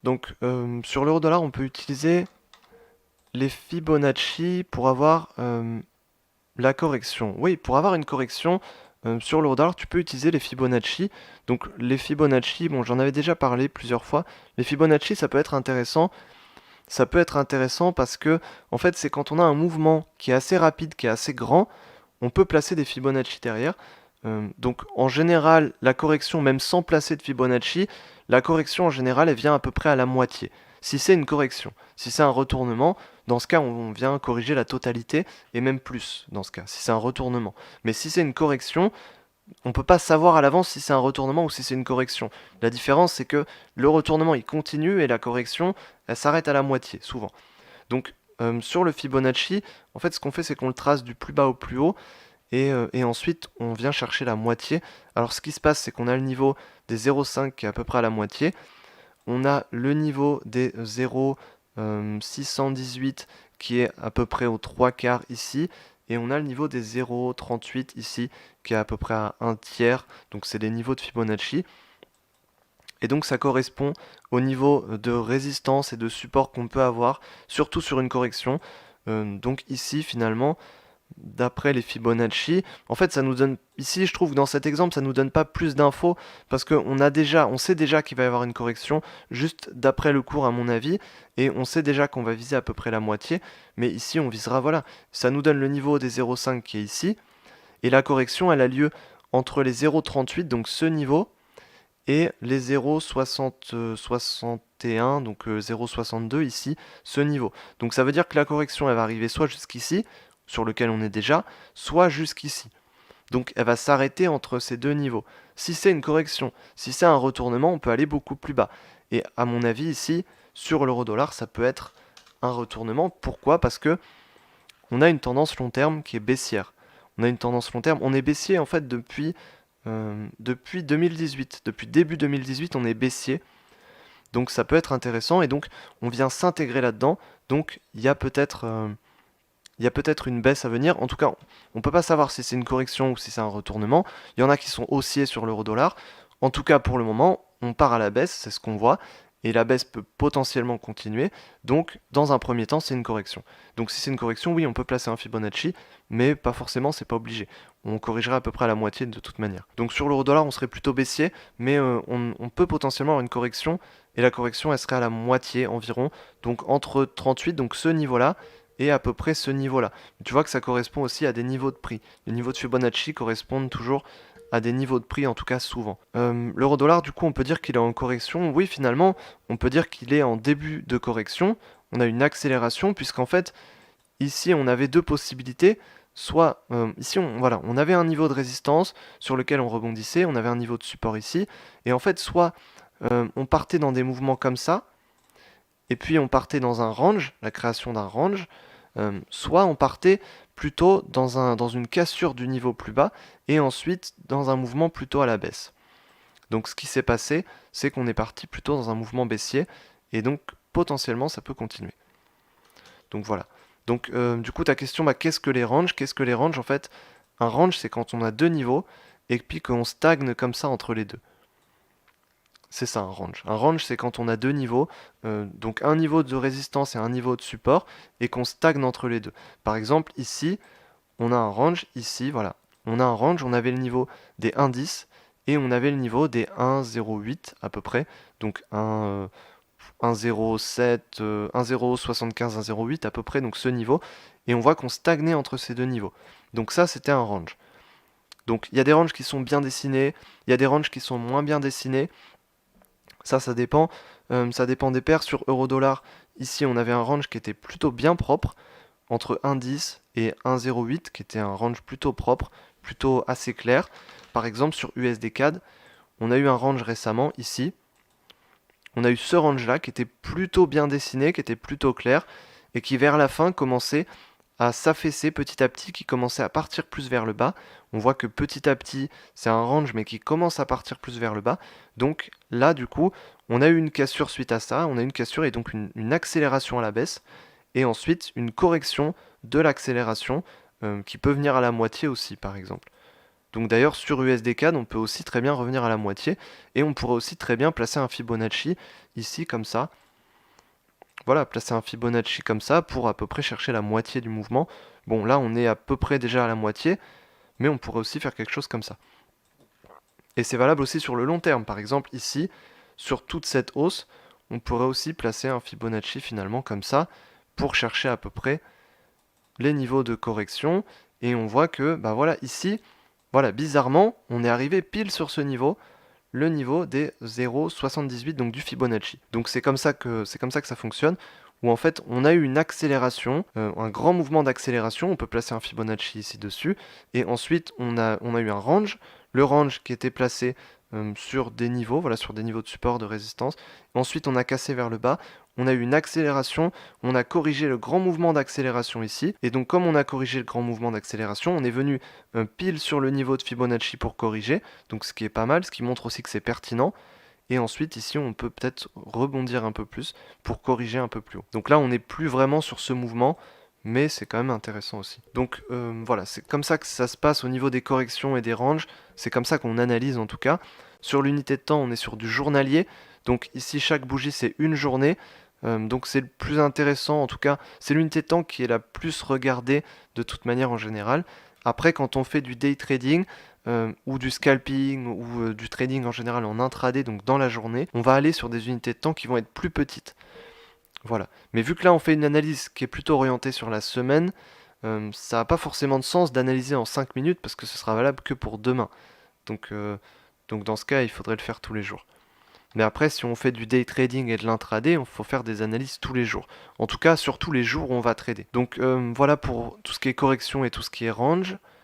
Donc sur l'euro-dollar, on peut utiliser les Fibonacci pour avoir la correction. Oui, pour avoir une correction sur l'euro-dollar, tu peux utiliser les Fibonacci. Donc les Fibonacci, bon, j'en avais déjà parlé plusieurs fois. Les Fibonacci, ça peut être intéressant. Ça peut être intéressant parce que, en fait, c'est quand on a un mouvement qui est assez rapide, qui est assez grand, on peut placer des Fibonacci derrière. Donc en général, la correction, même sans placer de Fibonacci, la correction en général, elle vient à peu près à la moitié. Si c'est une correction, si c'est un retournement, dans ce cas, on vient corriger la totalité et même plus dans ce cas, si c'est un retournement. Mais si c'est une correction, on ne peut pas savoir à l'avance si c'est un retournement ou si c'est une correction. La différence, c'est que le retournement, il continue et la correction, elle s'arrête à la moitié, souvent. Donc sur le Fibonacci, en fait, ce qu'on fait, c'est qu'on le trace du plus bas au plus haut et ensuite, on vient chercher la moitié. Alors, ce qui se passe, c'est qu'on a le niveau des 0,5 qui est à peu près à la moitié. On a le niveau des 0,618 qui est à peu près aux 3 quarts ici. Et on a le niveau des 0,38 ici qui est à peu près à un tiers. Donc, c'est les niveaux de Fibonacci. Et donc, ça correspond au niveau de résistance et de support qu'on peut avoir, surtout sur une correction. Donc, ici, finalement, d'après les Fibonacci. En fait, ça nous donne ici, je trouve que dans cet exemple, ça nous donne pas plus d'infos parce on sait déjà qu'il va y avoir une correction juste d'après le cours à mon avis et on sait déjà qu'on va viser à peu près la moitié. Mais ici, on visera voilà, ça nous donne le niveau des 0,5 qui est ici et la correction, elle a lieu entre les 0,38 donc ce niveau et les 0,61 donc 0,62 ici, ce niveau. Donc ça veut dire que la correction, elle va arriver soit jusqu'ici, sur lequel on est déjà, soit jusqu'ici. Donc elle va s'arrêter entre ces deux niveaux. Si c'est une correction, si c'est un retournement, on peut aller beaucoup plus bas. Et à mon avis ici, sur l'euro-dollar, ça peut être un retournement. Pourquoi? Parce que on a une tendance long terme qui est baissière. On a une tendance long terme. On est baissier en fait depuis 2018. Depuis début 2018, on est baissier. Donc ça peut être intéressant et donc on vient s'intégrer là-dedans. Donc il y a peut-être une baisse à venir. En tout cas, on ne peut pas savoir si c'est une correction ou si c'est un retournement. Il y en a qui sont haussiers sur l'euro-dollar. En tout cas, pour le moment, on part à la baisse, c'est ce qu'on voit. Et la baisse peut potentiellement continuer. Donc, dans un premier temps, c'est une correction. Donc, si c'est une correction, oui, on peut placer un Fibonacci, mais pas forcément, c'est pas obligé. On corrigera à peu près à la moitié de toute manière. Donc, sur l'euro-dollar, on serait plutôt baissier, mais on peut potentiellement avoir une correction. Et la correction, elle serait à la moitié environ. Donc, entre 38, donc ce niveau-là, et à peu près ce niveau-là. Tu vois que ça correspond aussi à des niveaux de prix. Les niveaux de Fibonacci correspondent toujours à des niveaux de prix, en tout cas souvent. L'euro-dollar, du coup, on peut dire qu'il est en correction. Oui, finalement, on peut dire qu'il est en début de correction. On a une accélération, puisqu'en fait, ici, on avait deux possibilités. Soit, ici, voilà, on avait un niveau de résistance sur lequel on rebondissait, on avait un niveau de support ici, et en fait, soit on partait dans des mouvements comme ça, et puis on partait dans un range, la création d'un range, soit on partait plutôt dans une cassure du niveau plus bas et ensuite dans un mouvement plutôt à la baisse. Donc ce qui s'est passé, c'est qu'on est parti plutôt dans un mouvement baissier et donc potentiellement ça peut continuer. Donc voilà. Donc du coup ta question, bah, qu'est-ce que les ranges? Qu'est-ce que les ranges? En fait, un range c'est quand on a deux niveaux et puis qu'on stagne comme ça entre les deux. C'est ça un range. Un range, c'est quand on a deux niveaux, donc un niveau de résistance et un niveau de support, et qu'on stagne entre les deux. Par exemple, ici, on a un range, ici, voilà. On a un range, on avait le niveau des 1,10 et on avait le niveau des 1,08 à peu près. Donc 1,07, 1,075, 1,08 à peu près, donc ce niveau. Et on voit qu'on stagnait entre ces deux niveaux. Donc ça, c'était un range. Donc il y a des ranges qui sont bien dessinés, il y a des ranges qui sont moins bien dessinés. Ça dépend. Ça dépend des paires. Sur euro-dollar, ici, on avait un range qui était plutôt bien propre, entre 1,10 et 1,08, qui était un range plutôt propre, plutôt assez clair. Par exemple, sur USD CAD, on a eu un range récemment, ici. On a eu ce range-là qui était plutôt bien dessiné, qui était plutôt clair, et qui vers la fin commençait à s'affaisser petit à petit, qui commençait à partir plus vers le bas. On voit que petit à petit, c'est un range, mais qui commence à partir plus vers le bas. Donc là, du coup, on a eu une cassure suite à ça, on a eu une cassure et donc une accélération à la baisse, et ensuite une correction de l'accélération, qui peut venir à la moitié aussi, par exemple. Donc d'ailleurs sur USDCAD on peut aussi très bien revenir à la moitié et on pourrait aussi très bien placer un Fibonacci ici comme ça. Voilà, placer un Fibonacci comme ça pour à peu près chercher la moitié du mouvement. Bon là on est à peu près déjà à la moitié, mais on pourrait aussi faire quelque chose comme ça. Et c'est valable aussi sur le long terme. Par exemple ici, sur toute cette hausse, on pourrait aussi placer un Fibonacci finalement comme ça pour chercher à peu près les niveaux de correction. Et on voit que, bah voilà, ici, voilà, bizarrement, on est arrivé pile sur ce niveau, le niveau des 0,78, donc du Fibonacci. Donc c'est comme ça que ça fonctionne, où en fait on a eu une accélération, un grand mouvement d'accélération, on peut placer un Fibonacci ici dessus, et ensuite on a eu un range, le range qui était placé sur des niveaux, voilà, sur des niveaux de support, de résistance. Ensuite on a cassé vers le bas, on a eu une accélération, on a corrigé le grand mouvement d'accélération ici, et donc comme on a corrigé le grand mouvement d'accélération, on est venu pile sur le niveau de Fibonacci pour corriger, donc ce qui est pas mal, ce qui montre aussi que c'est pertinent. Et ensuite ici on peut peut-être rebondir un peu plus pour corriger un peu plus haut. Donc là on n'est plus vraiment sur ce mouvement, mais c'est quand même intéressant aussi. Donc voilà, c'est comme ça que ça se passe au niveau des corrections et des ranges, c'est comme ça qu'on analyse en tout cas. Sur l'unité de temps on est sur du journalier, donc ici chaque bougie c'est une journée, donc c'est le plus intéressant en tout cas, c'est l'unité de temps qui est la plus regardée de toute manière en général. Après quand on fait du day trading, ou du scalping ou du trading en général en intraday, donc dans la journée, on va aller sur des unités de temps qui vont être plus petites. Voilà. Mais vu que là on fait une analyse qui est plutôt orientée sur la semaine, ça n'a pas forcément de sens d'analyser en 5 minutes parce que ce sera valable que pour demain. Donc, donc dans ce cas, il faudrait le faire tous les jours. Mais après, si on fait du day trading et de l'intraday, il faut faire des analyses tous les jours. En tout cas, sur tous les jours où on va trader. Donc voilà pour tout ce qui est correction et tout ce qui est range.